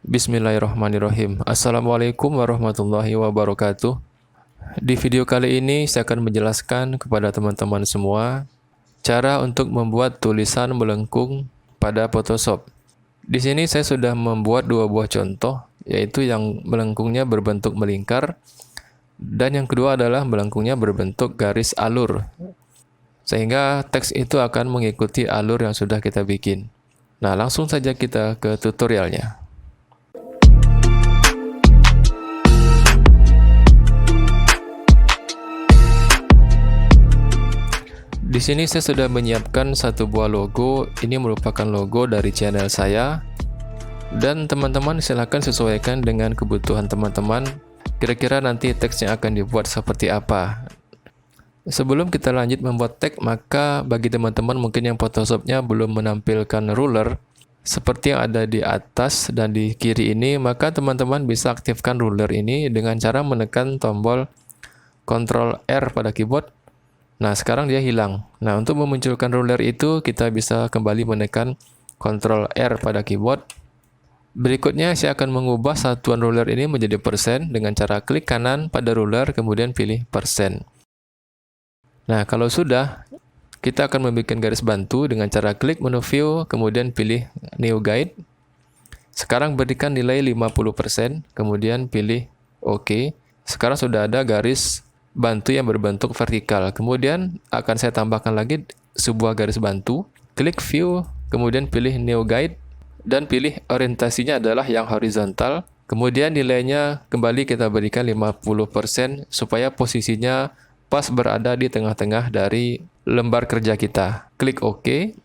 Bismillahirrahmanirrahim. Assalamualaikum warahmatullahi wabarakatuh. Di video kali ini saya akan menjelaskan kepada teman-teman semua cara untuk membuat tulisan melengkung pada Photoshop. Di sini saya sudah membuat dua buah contoh, yaitu yang melengkungnya berbentuk melingkar dan yang kedua adalah melengkungnya berbentuk garis alur. Sehingga teks itu akan mengikuti alur yang sudah kita bikin. Nah, langsung saja kita ke tutorialnya. Di sini saya sudah menyiapkan satu buah logo. Ini merupakan logo dari channel saya. Dan teman-teman silakan sesuaikan dengan kebutuhan teman-teman. Kira-kira nanti teksnya akan dibuat seperti apa. Sebelum kita lanjut membuat teks, maka bagi teman-teman mungkin yang Photoshopnya belum menampilkan ruler seperti yang ada di atas dan di kiri ini, maka teman-teman bisa aktifkan ruler ini dengan cara menekan tombol Ctrl R pada keyboard. Nah, sekarang dia hilang. Nah, untuk memunculkan ruler itu, kita bisa kembali menekan Ctrl R pada keyboard. Berikutnya, saya akan mengubah satuan ruler ini menjadi persen dengan cara klik kanan pada ruler, kemudian pilih persen. Nah, kalau sudah, kita akan membuat garis bantu dengan cara klik menu view, kemudian pilih new guide. Sekarang berikan nilai 50%, kemudian pilih OK. Sekarang sudah ada garis bantu yang berbentuk vertikal. Kemudian akan saya tambahkan lagi sebuah garis bantu. Klik view, kemudian pilih new guide, dan pilih orientasinya adalah yang horizontal. Kemudian nilainya kembali kita berikan 50% supaya posisinya pas berada di tengah-tengah dari lembar kerja kita. Klik OK.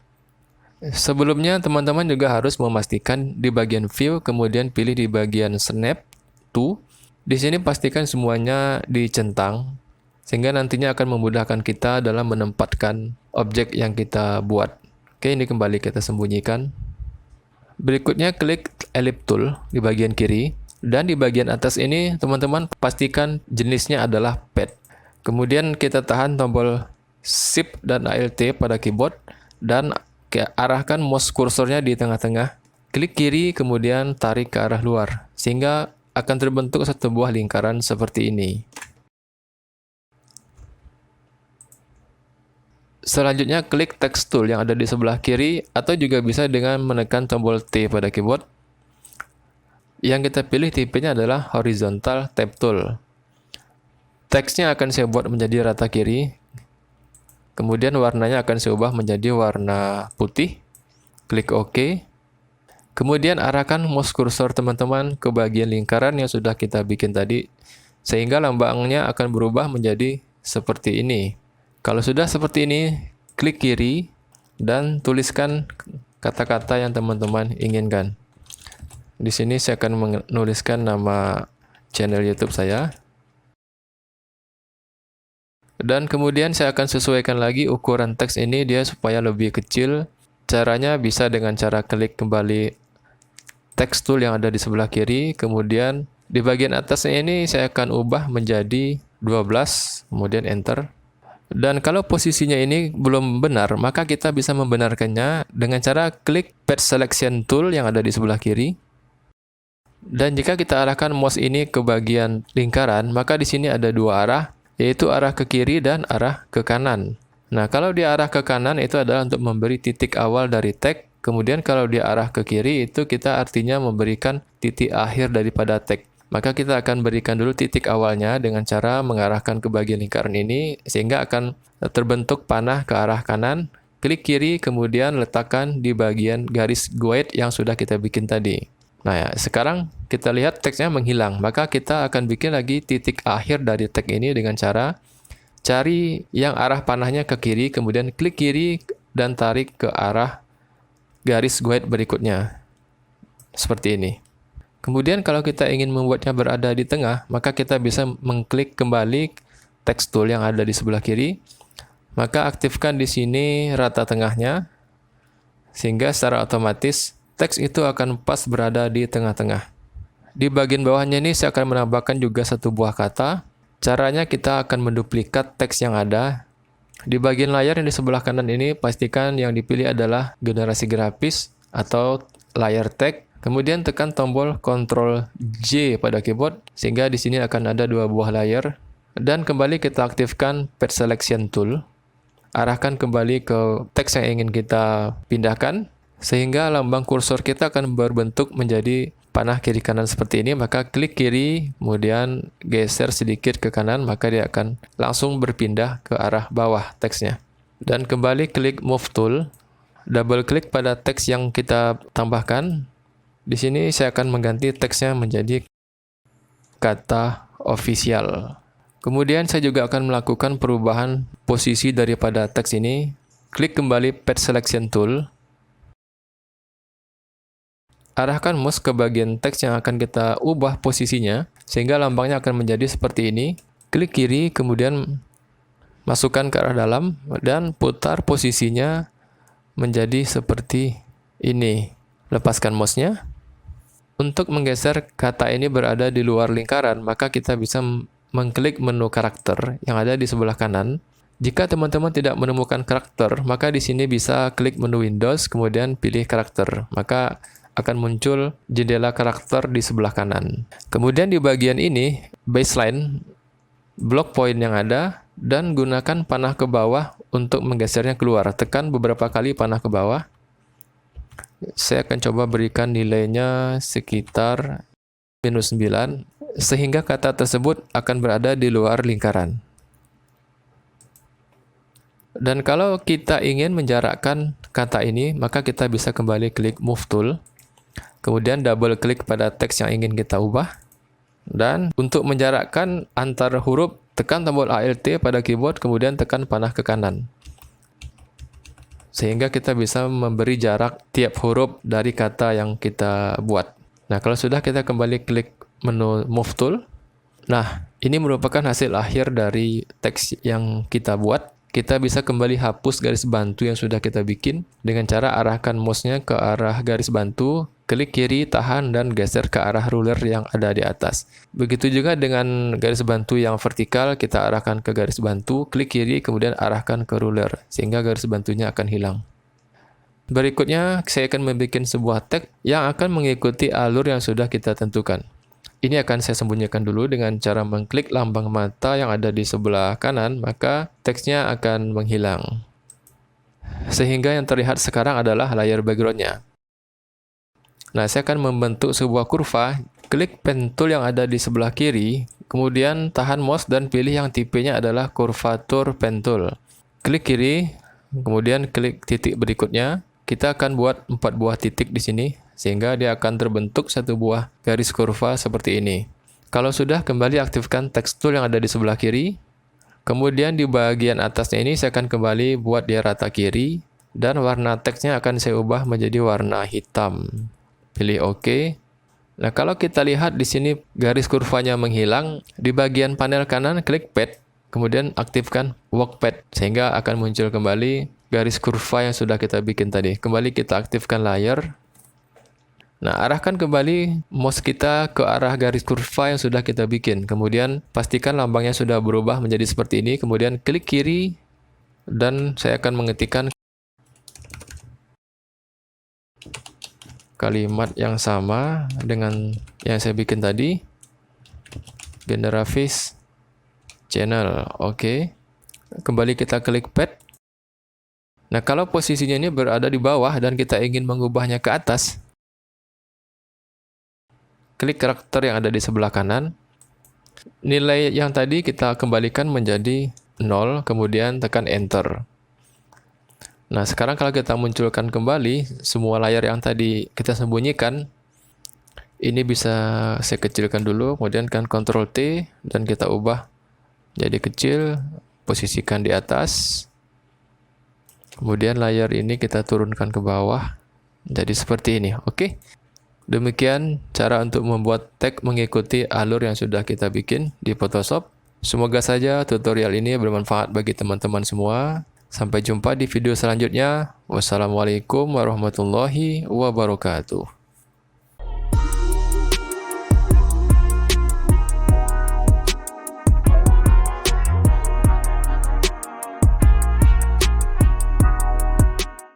Sebelumnya teman-teman juga harus memastikan di bagian view, kemudian pilih di bagian snap to. Di sini pastikan semuanya dicentang, sehingga nantinya akan memudahkan kita dalam menempatkan objek yang kita buat. Oke, ini kembali kita sembunyikan. Berikutnya klik ellipse tool di bagian kiri, dan di bagian atas ini teman-teman pastikan jenisnya adalah pad. Kemudian kita tahan tombol Shift dan Alt pada keyboard dan arahkan mouse kursornya di tengah-tengah. Klik kiri kemudian tarik ke arah luar sehingga akan terbentuk satu buah lingkaran seperti ini. Selanjutnya klik text tool yang ada di sebelah kiri atau juga bisa dengan menekan tombol T pada keyboard. Yang kita pilih tipenya adalah horizontal tab tool. Teksnya akan saya buat menjadi rata kiri. Kemudian warnanya akan saya ubah menjadi warna putih. Klik OK. Kemudian arahkan mouse kursor teman-teman ke bagian lingkaran yang sudah kita bikin tadi, sehingga lambangnya akan berubah menjadi seperti ini. Kalau sudah seperti ini, klik kiri dan tuliskan kata-kata yang teman-teman inginkan. Di sini saya akan menuliskan nama channel YouTube saya. Dan kemudian saya akan sesuaikan lagi ukuran teks ini dia supaya lebih kecil. Caranya bisa dengan cara klik kembali text tool yang ada di sebelah kiri. Kemudian di bagian atasnya ini saya akan ubah menjadi 12. Kemudian enter. Dan kalau posisinya ini belum benar, maka kita bisa membenarkannya dengan cara klik page selection tool yang ada di sebelah kiri. Dan jika kita arahkan mouse ini ke bagian lingkaran, maka di sini ada dua arah, yaitu arah ke kiri dan arah ke kanan. Nah, kalau di arah ke kanan itu adalah untuk memberi titik awal dari tag. Kemudian kalau di arah ke kiri itu kita artinya memberikan titik akhir daripada tag. Maka kita akan berikan dulu titik awalnya dengan cara mengarahkan ke bagian lingkaran ini sehingga akan terbentuk panah ke arah kanan. Klik kiri kemudian letakkan di bagian garis guide yang sudah kita bikin tadi. Nah, ya, sekarang kita lihat teksnya menghilang. Maka kita akan bikin lagi titik akhir dari tag ini dengan cara cari yang arah panahnya ke kiri, kemudian klik kiri dan tarik ke arah garis guide berikutnya. Seperti ini. Kemudian kalau kita ingin membuatnya berada di tengah, maka kita bisa mengklik kembali text tool yang ada di sebelah kiri. Maka aktifkan di sini rata tengahnya, sehingga secara otomatis teks itu akan pas berada di tengah-tengah. Di bagian bawahnya ini saya akan menambahkan juga satu buah kata. Caranya kita akan menduplikat teks yang ada. Di bagian layar yang di sebelah kanan ini pastikan yang dipilih adalah generasi grafis atau layar tag. Kemudian tekan tombol Ctrl J pada keyboard sehingga di sini akan ada dua buah layer, dan kembali kita aktifkan Page Selection Tool. Arahkan kembali ke teks yang ingin kita pindahkan sehingga lambang kursor kita akan berbentuk menjadi panah kiri kanan seperti ini. Maka klik kiri, kemudian geser sedikit ke kanan, maka dia akan langsung berpindah ke arah bawah teksnya. Dan kembali klik Move Tool, double klik pada teks yang kita tambahkan. Di sini saya akan mengganti teksnya menjadi kata official. Kemudian saya juga akan melakukan perubahan posisi daripada teks ini. Klik kembali Page Selection Tool. Arahkan mouse ke bagian teks yang akan kita ubah posisinya, sehingga lambangnya akan menjadi seperti ini. Klik kiri, kemudian masukkan ke arah dalam, dan putar posisinya menjadi seperti ini. Lepaskan mouse-nya. Untuk menggeser kata ini berada di luar lingkaran, maka kita bisa mengklik menu karakter yang ada di sebelah kanan. Jika teman-teman tidak menemukan karakter, maka di sini bisa klik menu Windows, kemudian pilih karakter. Maka akan muncul jendela karakter di sebelah kanan. Kemudian di bagian ini, baseline, blok poin yang ada, dan gunakan panah ke bawah untuk menggesernya keluar. Tekan beberapa kali panah ke bawah. Saya akan coba berikan nilainya sekitar -9, sehingga kata tersebut akan berada di luar lingkaran. Dan kalau kita ingin menjarakkan kata ini, maka kita bisa kembali klik Move Tool, kemudian double klik pada teks yang ingin kita ubah, dan untuk menjarakkan antar huruf, tekan tombol Alt pada keyboard, kemudian tekan panah ke kanan, sehingga kita bisa memberi jarak tiap huruf dari kata yang kita buat. Nah, kalau sudah, kita kembali klik menu Move Tool. Nah, ini merupakan hasil akhir dari teks yang kita buat. Kita bisa kembali hapus garis bantu yang sudah kita bikin dengan cara arahkan mouse-nya ke arah garis bantu, klik kiri, tahan, dan geser ke arah ruler yang ada di atas. Begitu juga dengan garis bantu yang vertikal, kita arahkan ke garis bantu, klik kiri, kemudian arahkan ke ruler, sehingga garis bantunya akan hilang. Berikutnya, saya akan membuat sebuah teks yang akan mengikuti alur yang sudah kita tentukan. Ini akan saya sembunyikan dulu dengan cara mengklik lambang mata yang ada di sebelah kanan, maka teksnya akan menghilang. Sehingga yang terlihat sekarang adalah layar background-nya. Nah, saya akan membentuk sebuah kurva, klik pen tool yang ada di sebelah kiri, kemudian tahan mouse dan pilih yang tipenya adalah kurvatur pen tool. Klik kiri, kemudian klik titik berikutnya. Kita akan buat 4 buah titik di sini, sehingga dia akan terbentuk satu buah garis kurva seperti ini. Kalau sudah, kembali aktifkan text tool yang ada di sebelah kiri. Kemudian di bagian atasnya ini saya akan kembali buat dia rata kiri, dan warna teksnya akan saya ubah menjadi warna hitam. Pilih OK. Nah, kalau kita lihat di sini garis kurvanya menghilang, di bagian panel kanan klik Pad, kemudian aktifkan Workpad, sehingga akan muncul kembali garis kurva yang sudah kita bikin tadi. Kembali kita aktifkan layar. Nah, arahkan kembali mouse kita ke arah garis kurva yang sudah kita bikin. Kemudian pastikan lambangnya sudah berubah menjadi seperti ini. Kemudian klik kiri, dan saya akan mengetikkan kalimat yang sama dengan yang saya bikin tadi. Generavis channel. Oke. Kembali kita klik Pad. Nah, kalau posisinya ini berada di bawah dan kita ingin mengubahnya ke atas, klik karakter yang ada di sebelah kanan. Nilai yang tadi kita kembalikan menjadi 0, kemudian tekan Enter. Nah, sekarang kalau kita munculkan kembali semua layar yang tadi kita sembunyikan, ini bisa saya kecilkan dulu, kemudian kan Ctrl T, dan kita ubah jadi kecil, posisikan di atas. Kemudian layar ini kita turunkan ke bawah, jadi seperti ini. Oke. Demikian cara untuk membuat teks mengikuti alur yang sudah kita bikin di Photoshop. Semoga saja tutorial ini bermanfaat bagi teman-teman semua. Sampai jumpa di video selanjutnya. Wassalamualaikum warahmatullahi wabarakatuh.